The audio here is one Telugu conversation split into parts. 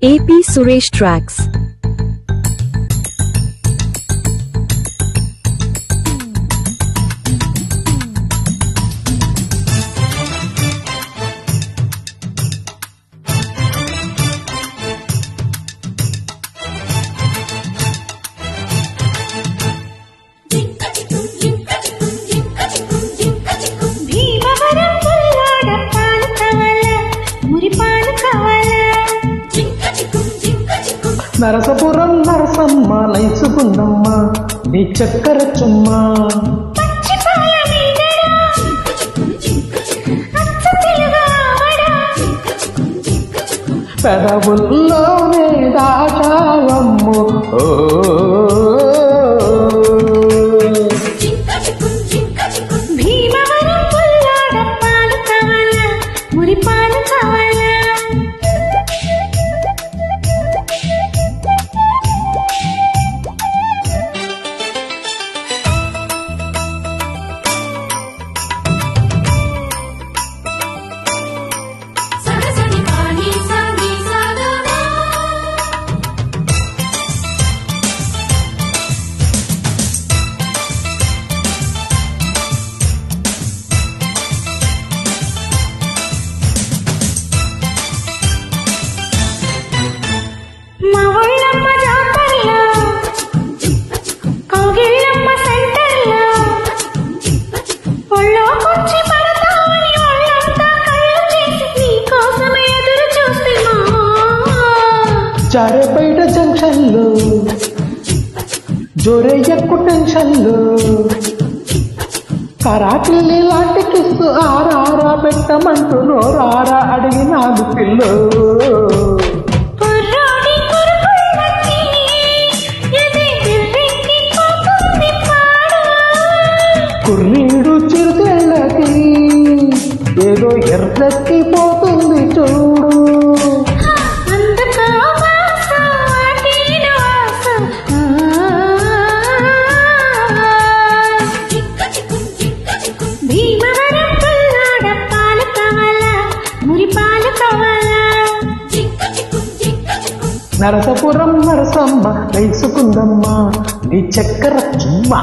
AP Suresh Tracks. Narasapuram Narasamma నైసుకుందమ్మ నీ చక్కర చుమ్మా పెదవుల్లోనే దాచావమ్ము చారే బయట జంక్షన్లు జోరే ఎక్కు టెన్షన్లు కరాకిల్లి లాంటి కిస్తు ఆరారా పెట్టమంటూ నోరారా అడిగినాడు పిల్లు కుర్రీడు చిరుతేళ్ళకి ఏదో ఎర్రెక్కిపోతుంది చూడు నరసపురం నరసమ్మ వేసుకుందమ్మ నీ చక్కర చుమ్మా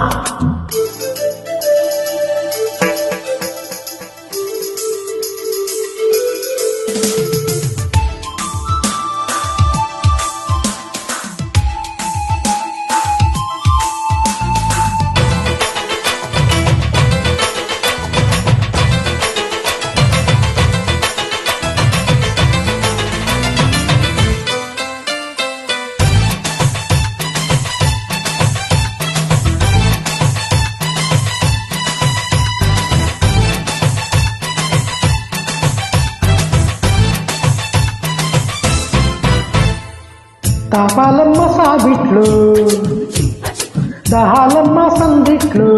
తాపాలమ్మ సాబిట్లు దహాలమ్మ సందిట్లు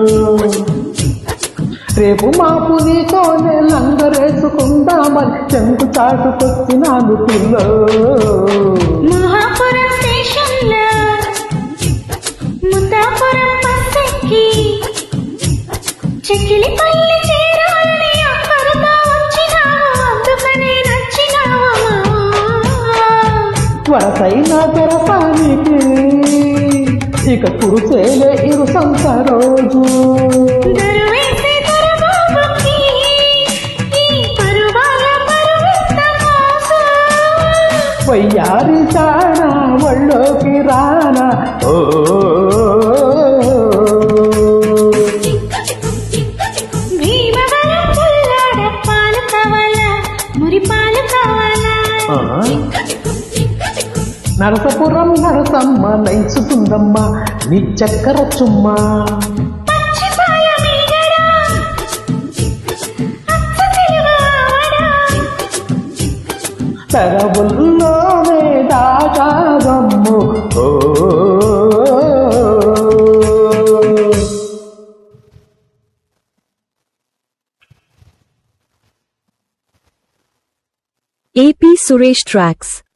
రేపు మాపు నీతోనే లంగరేసుకుందామని చెంగు చాటుకొచ్చినాను పిల్లో మహాపురం స్టేషన్లో ముద్దాపురం బస్సెక్కి చెక్కిలిపల్లి చేరాలని అక్కడతో వచ్చినావు అందుకనే నచ్చినావు వరసైన తెరపానికి ఇక కురుచేలే ఇరు సంత రోజు వయ్యారి చానా ఒళ్ళోకి రానా ఓ నరసపురం నరసమ్మ నైసుకుందమ్మ నీ చక్కర చుమ్మా తెరవుల్లోనే దాచావమ్ము AP Suresh Tracks.